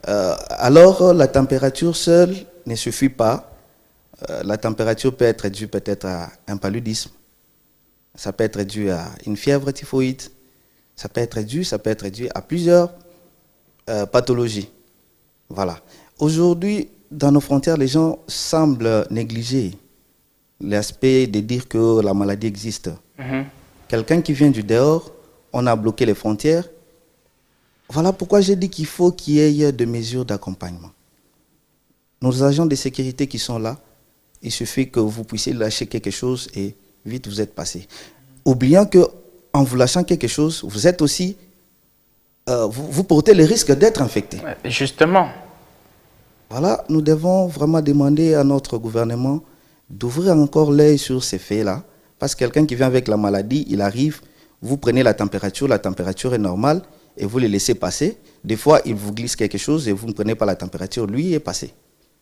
Alors, la température seule ne suffit pas. La température peut être due peut-être à un paludisme. Ça peut être dû à une fièvre typhoïde. Ça peut être dû à plusieurs pathologies. Voilà. Aujourd'hui, dans nos frontières, les gens semblent négliger l'aspect de dire que la maladie existe. Quelqu'un qui vient du dehors, on a bloqué les frontières. Voilà pourquoi j'ai dit qu'il faut qu'il y ait des mesures d'accompagnement. Nos agents de sécurité qui sont là, il suffit que vous puissiez lâcher quelque chose et vite vous êtes passé. Oubliant qu'en vous lâchant quelque chose, vous êtes aussi, vous portez le risque d'être infecté. Justement. Voilà, nous devons vraiment demander à notre gouvernement d'ouvrir encore l'œil sur ces faits-là. Parce que quelqu'un qui vient avec la maladie, il arrive, vous prenez la température est normale et vous le laissez passer. Des fois, il vous glisse quelque chose et vous ne prenez pas la température, lui est passé.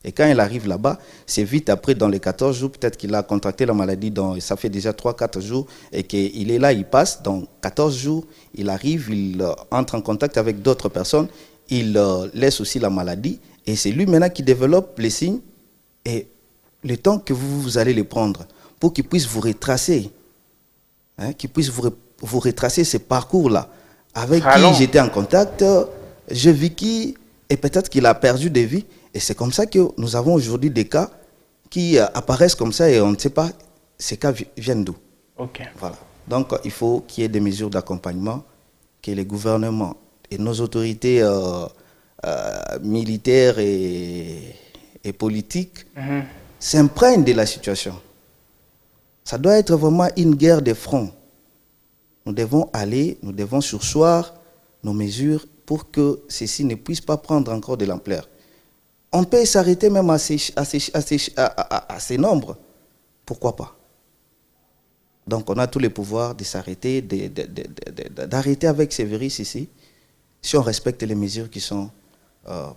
Et quand il arrive là-bas, c'est vite après, dans les 14 jours, peut-être qu'il a contracté la maladie, ça fait déjà 3-4 jours, et qu'il est là, il passe, dans 14 jours, il arrive, il entre en contact avec d'autres personnes, il laisse aussi la maladie, et c'est lui maintenant qui développe les signes, et le temps que vous allez les prendre, pour qu'il puisse vous retracer, qu'il puisse vous retracer ces parcours-là, avec qui j'étais en contact, je vis qui, et peut-être qu'il a perdu des vies. Et c'est comme ça que nous avons aujourd'hui des cas qui apparaissent comme ça et on ne sait pas ces cas viennent d'où. Okay. Voilà. Donc il faut qu'il y ait des mesures d'accompagnement, que les gouvernements et nos autorités militaires et politiques s'imprègnent de la situation. Ça doit être vraiment une guerre des fronts. Nous devons surseoir nos mesures pour que ceci ne puisse pas prendre encore de l'ampleur. On peut s'arrêter même à ces nombres. Pourquoi pas? Donc on a tous les pouvoirs de s'arrêter, d'arrêter avec ces virus ici, si on respecte les mesures qui sont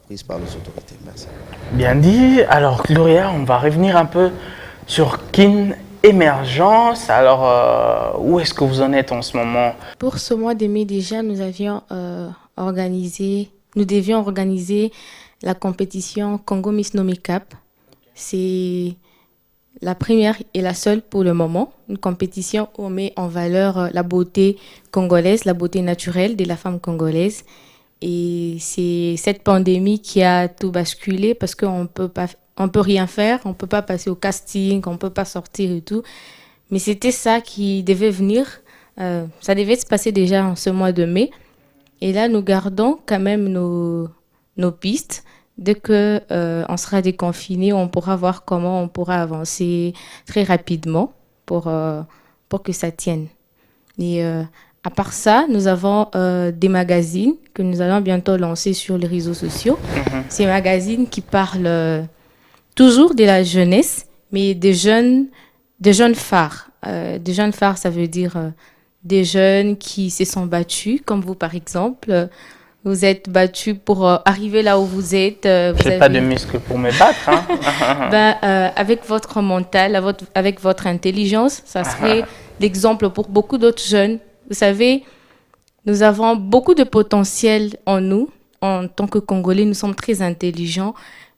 prises par les autorités. Merci. Bien dit. Alors Gloria, on va revenir un peu sur Kin Émergence. Alors, où est-ce que vous en êtes en ce moment? Pour ce mois de mai déjà, nous devions organiser la compétition Congo Miss Nomicap. C'est la première et la seule pour le moment. Une compétition où on met en valeur la beauté congolaise, la beauté naturelle de la femme congolaise. Et c'est cette pandémie qui a tout basculé parce qu'on peut rien faire, on peut pas passer au casting, on peut pas sortir et tout. Mais c'était ça qui devait venir. Ça devait se passer déjà en ce mois de mai. Et là, nous gardons quand même nos pistes. Dès que on sera déconfiné, on pourra voir comment on pourra avancer très rapidement pour que ça tienne. Et à part ça, nous avons des magazines que nous allons bientôt lancer sur les réseaux sociaux. Ces magazines qui parlent toujours de la jeunesse, mais des jeunes phares. Des jeunes phares, ça veut dire des jeunes qui se sont battus, comme vous par exemple. Vous êtes battus pour arriver là où vous êtes. Je n'ai pas de muscles pour me battre. Hein? Avec votre mental, avec votre intelligence, ça serait l'exemple pour beaucoup d'autres jeunes. Vous savez, nous avons beaucoup de potentiel en nous. En tant que Congolais, nous sommes très intelligents,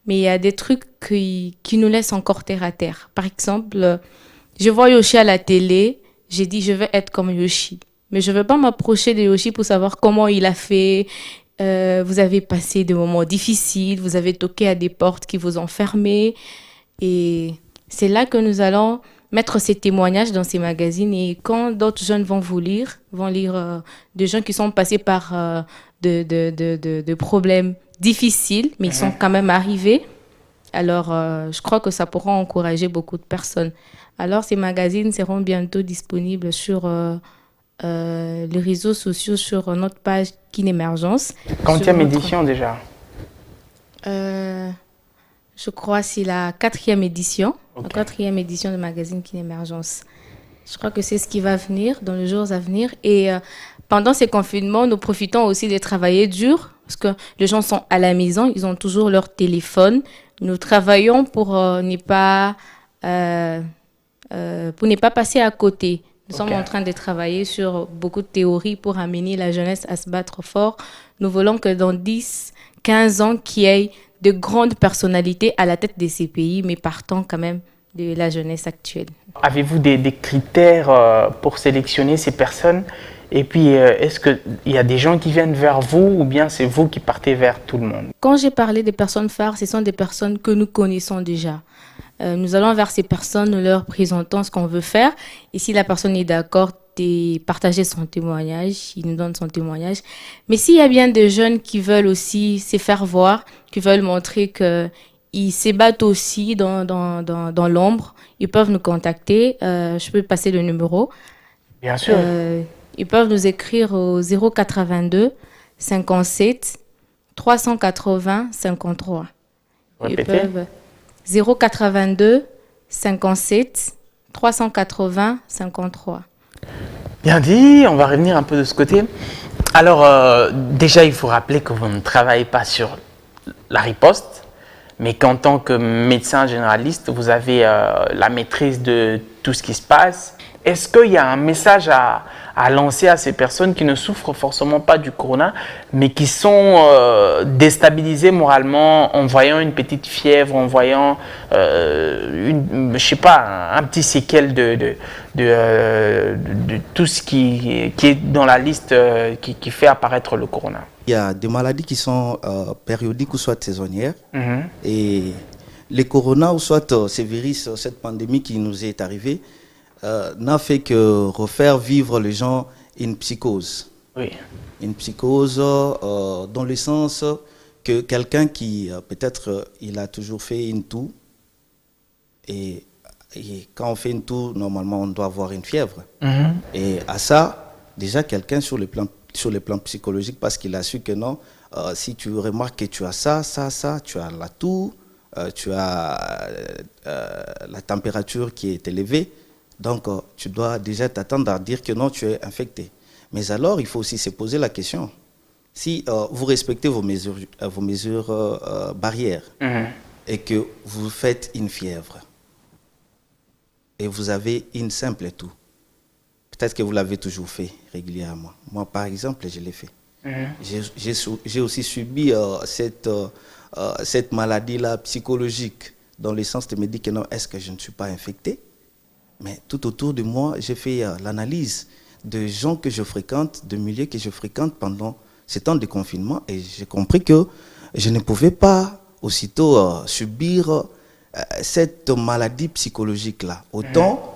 mais il y a des trucs qui nous laissent encore terre à terre. Par exemple, je vois Yoshi à la télé, j'ai dit je veux être comme Yoshi. Mais je ne veux pas m'approcher de Yoshi pour savoir comment il a fait. Vous avez passé des moments difficiles, vous avez toqué à des portes qui vous ont fermé. Et c'est là que nous allons mettre ces témoignages dans ces magazines. Et quand d'autres jeunes vont lire des gens qui sont passés par de problèmes difficiles, mais ils sont quand même arrivés. Alors, je crois que ça pourra encourager beaucoup de personnes. Alors, ces magazines seront bientôt disponibles sur les réseaux sociaux, sur notre page Kin Émergence. Quantième édition déjà? Je crois que c'est la 4e édition. Okay. La 4e édition de magazine Kin Émergence. Je crois que c'est ce qui va venir dans les jours à venir. Et pendant ces confinements, nous profitons aussi de travailler dur parce que les gens sont à la maison, ils ont toujours leur téléphone. Nous travaillons pour ne pas passer à côté. Nous sommes en train de travailler sur beaucoup de théories pour amener la jeunesse à se battre fort. Nous voulons que dans 10, 15 ans, qu'il y ait de grandes personnalités à la tête de ces pays, mais partant quand même de la jeunesse actuelle. Avez-vous des critères pour sélectionner ces personnes? Et puis, est-ce qu'il y a des gens qui viennent vers vous ou bien c'est vous qui partez vers tout le monde? Quand j'ai parlé des personnes phares, ce sont des personnes que nous connaissons déjà. Nous allons vers ces personnes, nous leur présentons ce qu'on veut faire. Et si la personne est d'accord de partager son témoignage, il nous donne son témoignage. Mais s'il y a bien des jeunes qui veulent aussi se faire voir, qui veulent montrer qu'ils se battent aussi dans l'ombre, ils peuvent nous contacter. Je peux passer le numéro. Bien sûr. Ils peuvent nous écrire au 082 57 380 53. Répétez. 082 57 380 53. Bien dit, on va revenir un peu de ce côté. Alors, déjà, il faut rappeler que vous ne travaillez pas sur la riposte, mais qu'en tant que médecin généraliste, vous avez la maîtrise de tout ce qui se passe. Est-ce qu'il y a un message à lancer à ces personnes qui ne souffrent forcément pas du corona, mais qui sont déstabilisées moralement en voyant une petite fièvre, en voyant, je sais pas, un petit séquel de tout ce qui est dans la liste qui fait apparaître le corona? Il y a des maladies qui sont périodiques ou soit saisonnières. Et les corona ou soit ces virus, cette pandémie qui nous est arrivée, n'a fait que refaire vivre les gens une psychose. Oui. Une psychose dans le sens que quelqu'un qui peut-être il a toujours fait une toux et quand on fait une toux, normalement on doit avoir une fièvre. Et à ça, déjà quelqu'un sur le plan psychologique, parce qu'il a su que non, si tu remarques que tu as ça, tu as la toux, tu as la température qui est élevée, donc tu dois déjà t'attendre à dire que non, tu es infecté. Mais alors, il faut aussi se poser la question. Si vous respectez vos mesures barrières et que vous faites une fièvre, et vous avez une simple toux. Peut-être que vous l'avez toujours fait régulièrement. Moi, par exemple, je l'ai fait. J'ai aussi subi cette maladie-là psychologique, dans le sens de me dire que non, est-ce que je ne suis pas infecté? Mais tout autour de moi, j'ai fait l'analyse de gens que je fréquente, de milieux que je fréquente pendant ces temps de confinement, et j'ai compris que je ne pouvais pas aussitôt subir cette maladie psychologique-là. Autant,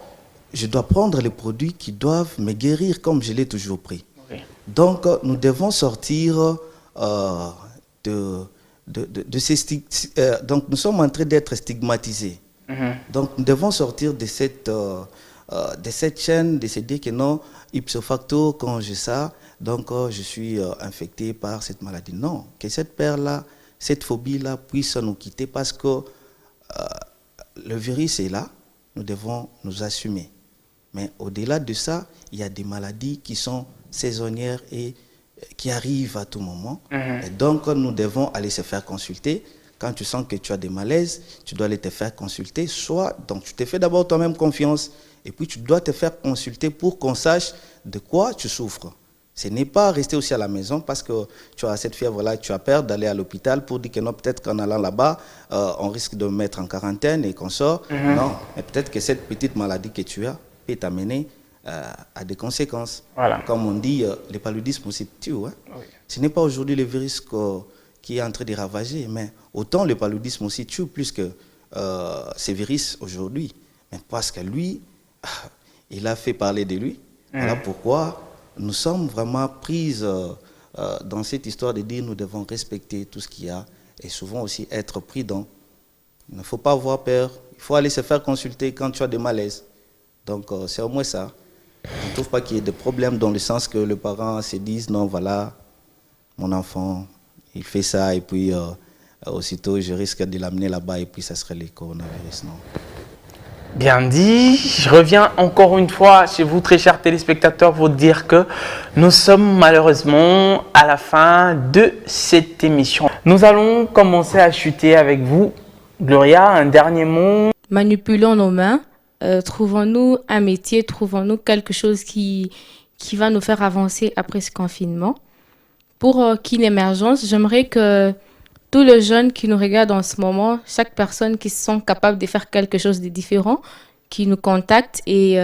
je dois prendre les produits qui doivent me guérir comme je l'ai toujours pris. Donc, nous devons sortir de ces donc, nous sommes en train d'être stigmatisés. Donc, nous devons sortir de cette chaîne, de se dire que non, ipso facto, quand j'ai ça, donc je suis infecté par cette maladie. Non, que cette peur-là, cette phobie-là puisse nous quitter parce que le virus est là, nous devons nous assumer. Mais au-delà de ça, il y a des maladies qui sont saisonnières et qui arrivent à tout moment. Et donc, nous devons aller se faire consulter. Quand tu sens que tu as des malaises, tu dois aller te faire consulter. Soit, donc tu te fais d'abord toi-même confiance et puis tu dois te faire consulter pour qu'on sache de quoi tu souffres. Ce n'est pas rester aussi à la maison parce que tu as cette fièvre-là, tu as peur d'aller à l'hôpital pour dire que non, peut-être qu'en allant là-bas, on risque de me mettre en quarantaine et qu'on sort. Non, mais peut-être que cette petite maladie que tu as peut t'amener à des conséquences. Voilà. Comme on dit, le paludisme aussi tue. Hein? Oui. Ce n'est pas aujourd'hui le virus qui est en train de ravager, mais autant le paludisme aussi tue plus que ces virus aujourd'hui. Mais parce que lui, il a fait parler de lui. Voilà pourquoi nous sommes vraiment prises dans cette histoire de dire nous devons respecter tout ce qu'il y a et souvent aussi être prudent. Il ne faut pas avoir peur. Il faut aller se faire consulter quand tu as des malaises. Donc, c'est au moins ça. Je ne trouve pas qu'il y ait de problème dans le sens que les parents se disent non, voilà, mon enfant, il fait ça et puis aussitôt je risque de l'amener là-bas et puis ça serait le coronavirus. Non. Bien dit. Je reviens encore une fois chez vous, très chers téléspectateurs, pour dire que nous sommes malheureusement à la fin de cette émission. Nous allons commencer à chuter avec vous. Gloria, un dernier mot. Manipulons nos mains. Trouvons-nous un métier, trouvons-nous quelque chose qui va nous faire avancer après ce confinement. Pour Kin Émergence, j'aimerais que tous les jeunes qui nous regardent en ce moment, chaque personne qui se sent capable de faire quelque chose de différent, qui nous contacte et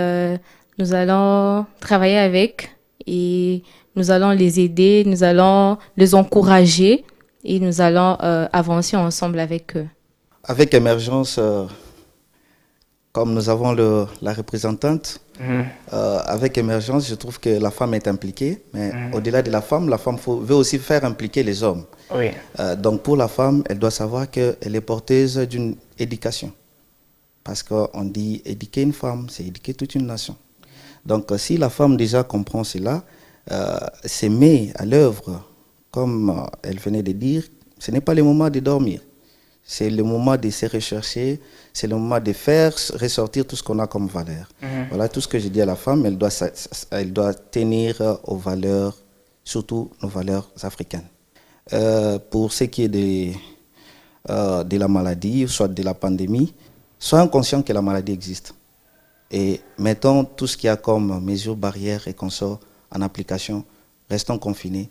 nous allons travailler avec et nous allons les aider, nous allons les encourager et nous allons avancer ensemble avec eux. Avec Émergence, comme nous avons la représentante, avec Émergence, je trouve que la femme est impliquée, mais au-delà de la femme veut aussi faire impliquer les hommes. Oui. Donc pour la femme, elle doit savoir qu'elle est porteuse d'une éducation. Parce qu'on dit éduquer une femme, c'est éduquer toute une nation. Donc si la femme déjà comprend cela, se met à l'œuvre, comme elle venait de dire, ce n'est pas le moment de dormir. C'est le moment de se rechercher, c'est le moment de faire ressortir tout ce qu'on a comme valeur. Voilà tout ce que je dis à la femme, elle doit tenir aux valeurs, surtout nos valeurs africaines. Pour ce qui est de la maladie, soit de la pandémie, soyons conscients que la maladie existe. Et mettons tout ce qu'il y a comme mesures barrières et qu'on sort en application, restons confinés.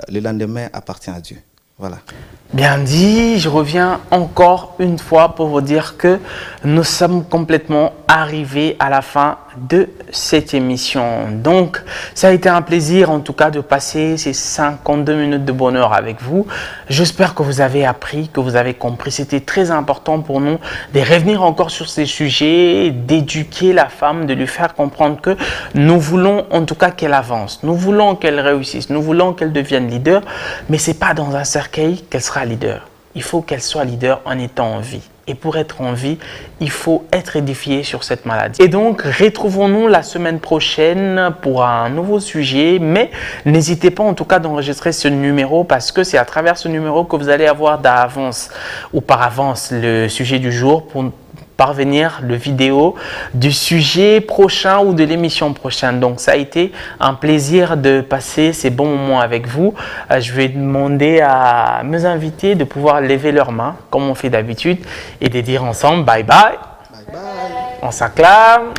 Le lendemain appartient à Dieu. Voilà. Bien dit, je reviens encore une fois pour vous dire que nous sommes complètement arrivés à la fin de cette émission. Donc, ça a été un plaisir en tout cas de passer ces 52 minutes de bonheur avec vous. J'espère que vous avez appris, que vous avez compris. C'était très important pour nous de revenir encore sur ces sujets, d'éduquer la femme, de lui faire comprendre que nous voulons en tout cas qu'elle avance. Nous voulons qu'elle réussisse, nous voulons qu'elle devienne leader, mais ce n'est pas dans un cercueil qu'elle sera leader. Il faut qu'elle soit leader en étant en vie. Et pour être en vie, il faut être édifié sur cette maladie. Et donc, retrouvons-nous la semaine prochaine pour un nouveau sujet. Mais n'hésitez pas en tout cas d'enregistrer ce numéro parce que c'est à travers ce numéro que vous allez avoir d'avance ou par avance le sujet du jour pour parvenir le vidéo du sujet prochain ou de l'émission prochaine. Donc ça a été un plaisir de passer ces bons moments avec vous. Je vais demander à mes invités de pouvoir lever leurs mains comme on fait d'habitude et de dire ensemble bye bye. Bye bye. On s'acclame.